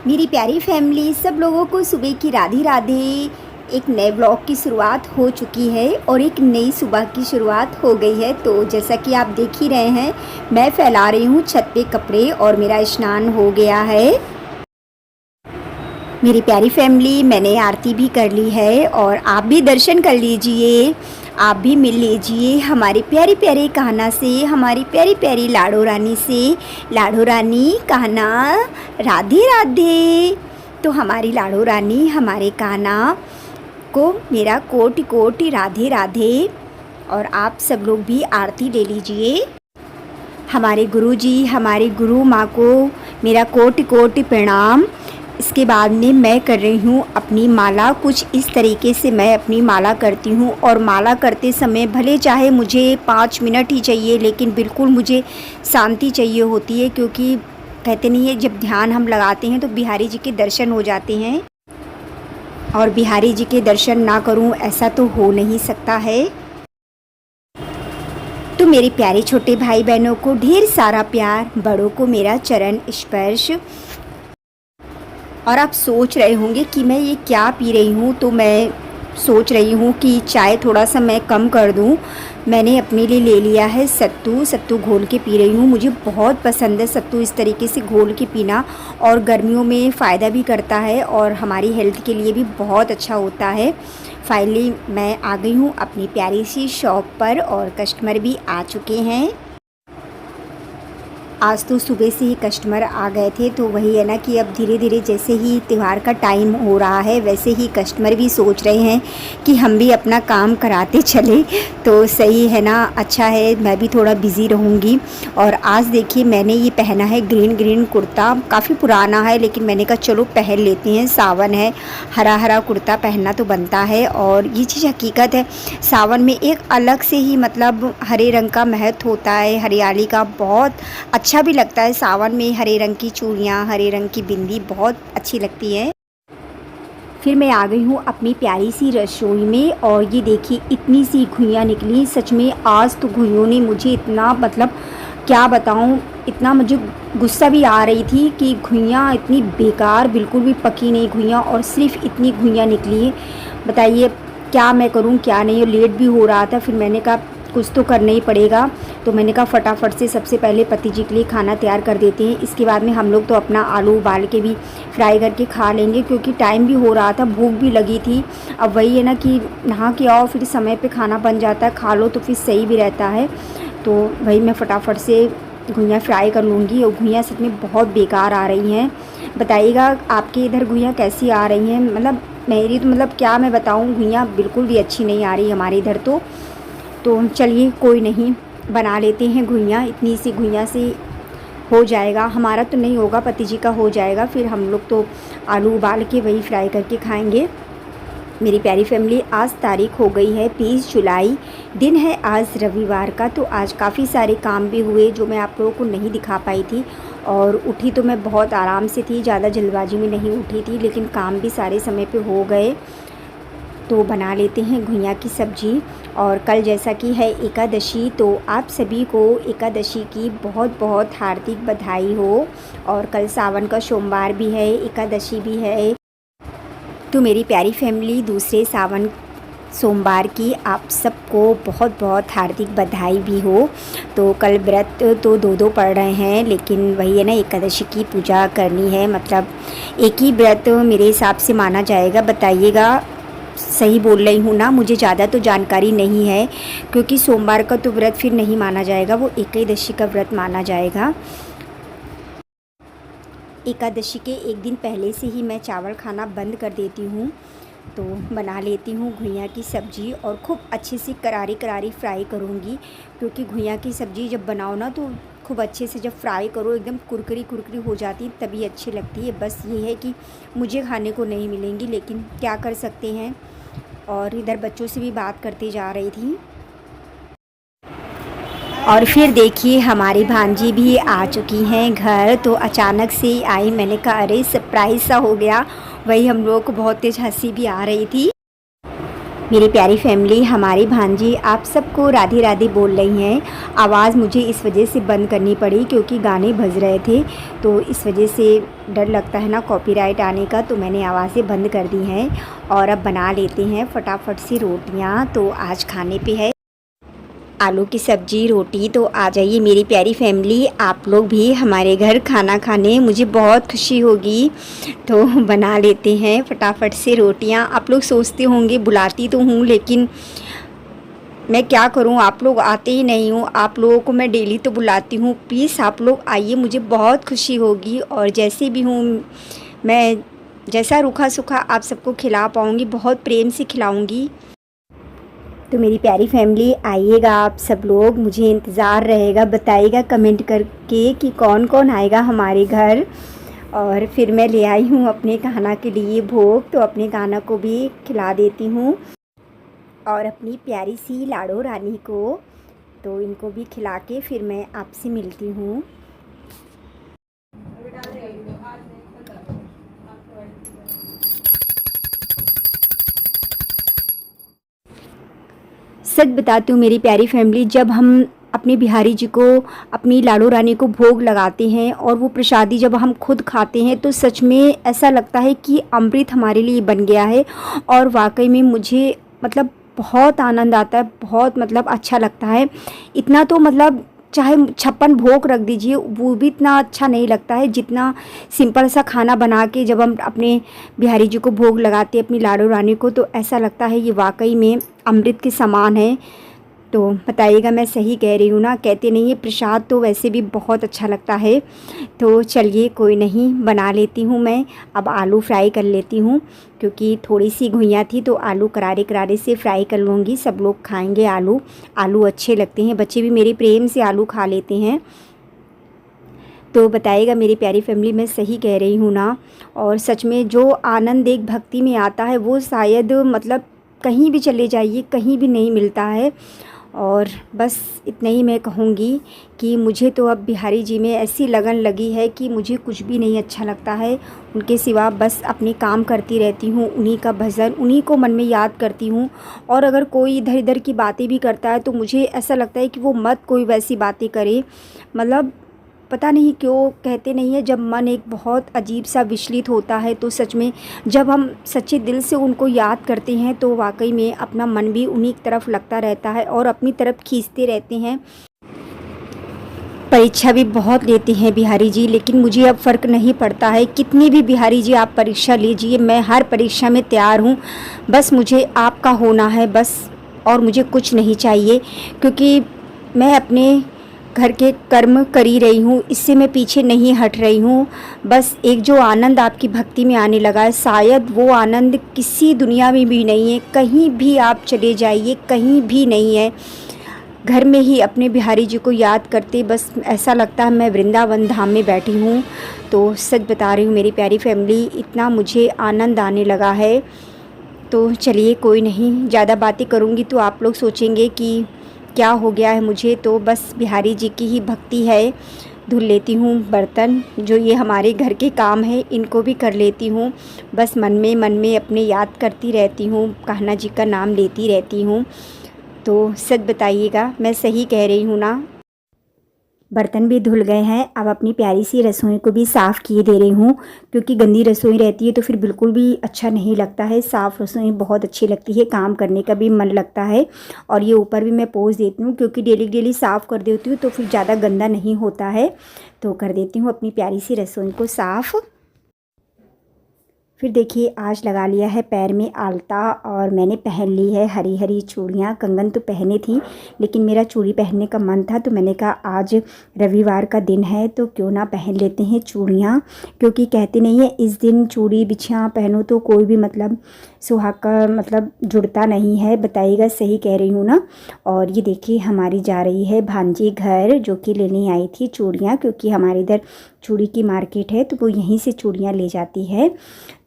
मेरी प्यारी फैमिली, सब लोगों को सुबह की राधे राधे। एक नए ब्लॉग की शुरुआत हो चुकी है और एक नई सुबह की शुरुआत हो गई है। तो जैसा कि आप देख ही रहे हैं, मैं फैला रही हूँ छत पे कपड़े और मेरा स्नान हो गया है। मेरी प्यारी फैमिली, मैंने आरती भी कर ली है और आप भी दर्शन कर लीजिए। आप भी मिल लीजिए हमारी प्यारी प्यारी कान्हा से, हमारी प्यारी प्यारी लाडो रानी से। लाडो रानी, कान्हा, राधे राधे। तो हमारी लाडो रानी, हमारे कान्हा को मेरा कोटि कोटि राधे राधे। और आप सब लोग भी आरती ले लीजिए। हमारे गुरुजी, हमारी गुरु माँ को मेरा कोटि कोटि प्रणाम। इसके बाद में मैं कर रही हूँ अपनी माला। कुछ इस तरीके से मैं अपनी माला करती हूँ और माला करते समय भले चाहे मुझे 5 मिनट ही चाहिए, लेकिन बिल्कुल मुझे शांति चाहिए होती है, क्योंकि कहते नहीं है जब ध्यान हम लगाते हैं तो बिहारी जी के दर्शन हो जाते हैं। और बिहारी जी के दर्शन ना करूँ ऐसा तो हो नहीं सकता है। तो मेरे प्यारे छोटे भाई बहनों को ढेर सारा प्यार, बड़ों को मेरा चरण स्पर्श। और आप सोच रहे होंगे कि मैं ये क्या पी रही हूँ, तो मैं सोच रही हूँ कि चाय थोड़ा सा मैं कम कर दूँ। मैंने अपने लिए ले लिया है सत्तू। सत्तू घोल के पी रही हूँ। मुझे बहुत पसंद है सत्तू इस तरीके से घोल के पीना, और गर्मियों में फ़ायदा भी करता है और हमारी हेल्थ के लिए भी बहुत अच्छा होता है। फाइनली मैं आ गई हूँ अपनी प्यारी सी शॉप पर और कस्टमर भी आ चुके हैं। आज तो सुबह से ही कस्टमर आ गए थे, तो वही है ना कि अब धीरे धीरे जैसे ही त्यौहार का टाइम हो रहा है वैसे ही कस्टमर भी सोच रहे हैं कि हम भी अपना काम कराते चले। तो सही है ना, अच्छा है, मैं भी थोड़ा बिज़ी रहूँगी। और आज देखिए मैंने ये पहना है ग्रीन कुर्ता। काफ़ी पुराना है लेकिन मैंने कहा चलो पहन लेते हैं, सावन है, हरा हरा कुर्ता पहनना तो बनता है। और ये चीज़ हकीकत है, सावन में एक अलग से ही मतलब हरे रंग का महत्व होता है, हरियाली का। बहुत अच्छा भी लगता है सावन में हरे रंग की चूड़ियाँ, हरे रंग की बिंदी बहुत अच्छी लगती है। फिर मैं आ गई हूँ अपनी प्यारी सी रसोई में और ये देखिए इतनी सी घुइयाँ निकली। सच में आज तो घुइयों ने मुझे इतना, मतलब क्या बताऊँ, इतना मुझे गुस्सा भी आ रही थी कि घुइयाँ इतनी बेकार, बिल्कुल भी पकी नहीं घुइयाँ, और सिर्फ इतनी घुइयाँ निकली है। बताइए क्या मैं करूँ क्या नहीं। लेट भी हो रहा था, फिर मैंने कहा कुछ तो करना ही पड़ेगा। तो मैंने कहा फटाफट से सबसे पहले पति जी के लिए खाना तैयार कर देते हैं। इसके बाद में हम लोग तो अपना आलू उबाल के भी फ्राई करके खा लेंगे, क्योंकि टाइम भी हो रहा था, भूख भी लगी थी। अब वही है ना कि नहा के आओ फिर समय पे खाना बन जाता है, खा लो तो फिर सही भी रहता है। तो वही मैं फटाफट से घुइयाँ फ्राई कर लूँगी। और घुइयाँ सच में बहुत बेकार आ रही हैं। बताइएगा आपके इधर घुइयाँ कैसी आ रही हैं। मतलब मेरी तो, मतलब क्या मैं बताऊँ, घुइयाँ बिल्कुल भी अच्छी नहीं आ रही हमारे इधर तो चलिए कोई नहीं, बना लेते हैं घुइयाँ। इतनी सी घुइयाँ से हो जाएगा, हमारा तो नहीं होगा, पति जी का हो जाएगा। फिर हम लोग तो आलू उबाल के वही फ्राई करके खाएंगे। मेरी प्यारी फैमिली, आज तारीख हो गई है 20 जुलाई, दिन है आज रविवार का। तो आज काफ़ी सारे काम भी हुए जो मैं आप लोगों को नहीं दिखा पाई थी। और उठी तो मैं बहुत आराम से थी, ज़्यादा जल्दबाजी में नहीं उठी थी, लेकिन काम भी सारे समय पे हो गए। तो बना लेते हैं घुइयाँ की सब्ज़ी। और कल जैसा कि है एकादशी, तो आप सभी को एकादशी की बहुत बहुत हार्दिक बधाई हो। और कल सावन का सोमवार भी है, एकादशी भी है। तो मेरी प्यारी फैमिली, दूसरे सावन सोमवार की आप सबको बहुत बहुत हार्दिक बधाई भी हो। तो कल व्रत तो दो पड़ रहे हैं, लेकिन वही है ना, एकादशी की पूजा करनी है, मतलब एक ही व्रत मेरे हिसाब से माना जाएगा। बताइएगा सही बोल रही हूँ ना, मुझे ज़्यादा तो जानकारी नहीं है, क्योंकि सोमवार का तो व्रत फिर नहीं माना जाएगा, वो एकादशी का व्रत माना जाएगा। एकादशी के एक दिन पहले से ही मैं चावल खाना बंद कर देती हूँ। तो बना लेती हूँ घुइयाँ की सब्ज़ी और खूब अच्छे से करारी करारी फ्राई करूँगी, क्योंकि घुइयाँ की सब्ज़ी जब बनाओ ना तो खूब अच्छे से जब फ्राई करो, एकदम कुरकुरी कुरकुरी हो जाती तभी अच्छी लगती है। बस ये है कि मुझे खाने को नहीं मिलेंगी, लेकिन क्या कर सकते हैं। और इधर बच्चों से भी बात करते जा रही थी। और फिर देखिए हमारी भांजी भी आ चुकी हैं घर। तो अचानक से आई, मैंने कहा अरे सरप्राइज़ सा हो गया। वही हम लोगों को बहुत तेज़ हंसी भी आ रही थी। मेरी प्यारी फैमिली, हमारी भांजी आप सबको राधे राधे बोल रही हैं। आवाज़ मुझे इस वजह से बंद करनी पड़ी क्योंकि गाने बज रहे थे, तो इस वजह से डर लगता है ना कॉपीराइट आने का, तो मैंने आवाज़ें बंद कर दी हैं। और अब बना लेते हैं फटाफट से रोटियां। तो आज खाने पे है आलू की सब्ज़ी रोटी। तो आ जाइए मेरी प्यारी फैमिली, आप लोग भी हमारे घर खाना खाने, मुझे बहुत खुशी होगी। तो बना लेते हैं फटाफट से रोटियां। आप लोग सोचते होंगे बुलाती तो हूँ, लेकिन मैं क्या करूँ, आप लोग आते ही नहीं हो। आप लोगों को मैं डेली तो बुलाती हूँ, प्लीज़ आप लोग आइए, मुझे बहुत खुशी होगी। और जैसे भी हूँ मैं, जैसा रूखा सूखा आप सबको खिला पाऊँगी, बहुत प्रेम से खिलाऊँगी। तो मेरी प्यारी फैमिली आइएगा आप सब लोग, मुझे इंतज़ार रहेगा। बताइएगा कमेंट करके कि कौन कौन आएगा हमारे घर। और फिर मैं ले आई हूँ अपने कान्हा के लिए भोग, तो अपने कान्हा को भी खिला देती हूँ और अपनी प्यारी सी लाडो रानी को, तो इनको भी खिला के फिर मैं आपसे मिलती हूँ। सच बताती हूँ मेरी प्यारी फैमिली, जब हम अपने बिहारी जी को, अपनी लाडो रानी को भोग लगाते हैं और वो प्रसादी जब हम खुद खाते हैं, तो सच में ऐसा लगता है कि अमृत हमारे लिए बन गया है। और वाकई में मुझे मतलब बहुत आनंद आता है, बहुत मतलब अच्छा लगता है। इतना तो मतलब चाहे 56 भोग रख दीजिए, वो भी इतना अच्छा नहीं लगता है जितना सिंपल सा खाना बना के जब हम अपने बिहारी जी को भोग लगाते हैं, अपनी लाडो रानी को, तो ऐसा लगता है ये वाकई में अमृत के समान है। तो बताइएगा मैं सही कह रही हूँ ना, कहते नहीं है प्रसाद तो वैसे भी बहुत अच्छा लगता है। तो चलिए कोई नहीं, बना लेती हूँ मैं। अब आलू फ्राई कर लेती हूँ क्योंकि थोड़ी सी घुइयाँ थी, तो आलू करारे करारे से फ्राई कर लूँगी। सब लोग खाएंगे आलू, आलू अच्छे लगते हैं, बच्चे भी मेरे प्रेम से आलू खा लेते हैं। तो बताइएगा मेरी प्यारी फैमिली मैं सही कह रही हूँ ना। और सच में जो आनंद एक भक्ति में आता है वो शायद मतलब कहीं भी चले जाइए कहीं भी नहीं मिलता है। और बस इतना ही मैं कहूँगी कि मुझे तो अब बिहारी जी में ऐसी लगन लगी है कि मुझे कुछ भी नहीं अच्छा लगता है उनके सिवा। बस अपने काम करती रहती हूँ, उन्हीं का भजन, उन्हीं को मन में याद करती हूँ। और अगर कोई इधर इधर की बातें भी करता है तो मुझे ऐसा लगता है कि वो मत कोई वैसी बातें करे। मतलब पता नहीं क्यों कहते नहीं है, जब मन एक बहुत अजीब सा विचलित होता है, तो सच में जब हम सच्चे दिल से उनको याद करते हैं तो वाकई में अपना मन भी उन्हीं की तरफ लगता रहता है और अपनी तरफ खींचते रहते हैं। परीक्षा भी बहुत लेते हैं बिहारी जी, लेकिन मुझे अब फ़र्क नहीं पड़ता है। कितनी भी बिहारी जी आप परीक्षा लीजिए, मैं हर परीक्षा में तैयार हूँ। बस मुझे आपका होना है बस, और मुझे कुछ नहीं चाहिए, क्योंकि मैं अपने घर के कर्म कर ही रही हूँ, इससे मैं पीछे नहीं हट रही हूँ। बस एक जो आनंद आपकी भक्ति में आने लगा है, शायद वो आनंद किसी दुनिया में भी नहीं है। कहीं भी आप चले जाइए, कहीं भी नहीं है। घर में ही अपने बिहारी जी को याद करते बस ऐसा लगता है मैं वृंदावन धाम में बैठी हूँ। तो सच बता रही हूँ मेरी प्यारी फैमिली, इतना मुझे आनंद आने लगा है। तो चलिए कोई नहीं, ज़्यादा बातें करूँगी तो आप लोग सोचेंगे कि क्या हो गया है मुझे। तो बस बिहारी जी की ही भक्ति है। धुल लेती हूँ बर्तन, जो ये हमारे घर के काम है इनको भी कर लेती हूँ। बस मन में अपने याद करती रहती हूँ, कान्हा जी का नाम लेती रहती हूँ। तो सच बताइएगा मैं सही कह रही हूँ ना। बर्तन भी धुल गए हैं, अब अपनी प्यारी सी रसोई को भी साफ़ किए दे रही हूँ, क्योंकि गंदी रसोई रहती है तो फिर बिल्कुल भी अच्छा नहीं लगता है। साफ़ रसोई बहुत अच्छी लगती है, काम करने का भी मन लगता है। और ये ऊपर भी मैं पोंछ देती हूँ क्योंकि डेली डेली साफ़ कर देती हूँ तो फिर ज़्यादा गंदा नहीं होता है। तो कर देती हूँ अपनी प्यारी सी रसोई को साफ़। फिर देखिए आज लगा लिया है पैर में आलता, और मैंने पहन ली है हरी हरी चूड़ियाँ। कंगन तो पहने थी, लेकिन मेरा चूड़ी पहनने का मन था तो मैंने कहा आज रविवार का दिन है तो क्यों ना पहन लेते हैं चूड़ियाँ। क्योंकि कहते नहीं है इस दिन चूड़ी बिछियाँ पहनो तो कोई भी मतलब सुहाग का मतलब जुड़ता नहीं है। बताइएगा सही कह रही हूँ ना। और ये देखिए हमारी जा रही है भांजी घर, जो कि लेने आई थी चूड़ियाँ, क्योंकि हमारे इधर चूड़ी की मार्केट है तो वो यहीं से चूड़ियाँ ले जाती है।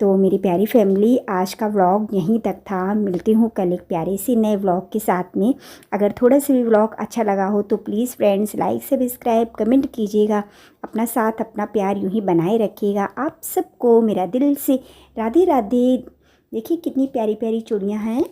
तो मेरी प्यारी फैमिली आज का व्लॉग यहीं तक था। मिलती हूँ कल एक प्यारे सी नए व्लॉग के साथ में। अगर थोड़ा सा भी व्लॉग अच्छा लगा हो तो please friends like subscribe comment कीजिएगा। अपना साथ अपना प्यार यूँ ही बनाए रखिएगा। आप सबको मेरा दिल से राधे राधे। देखिए कितनी प्यारी प्यारी चूड़ियाँ हैं।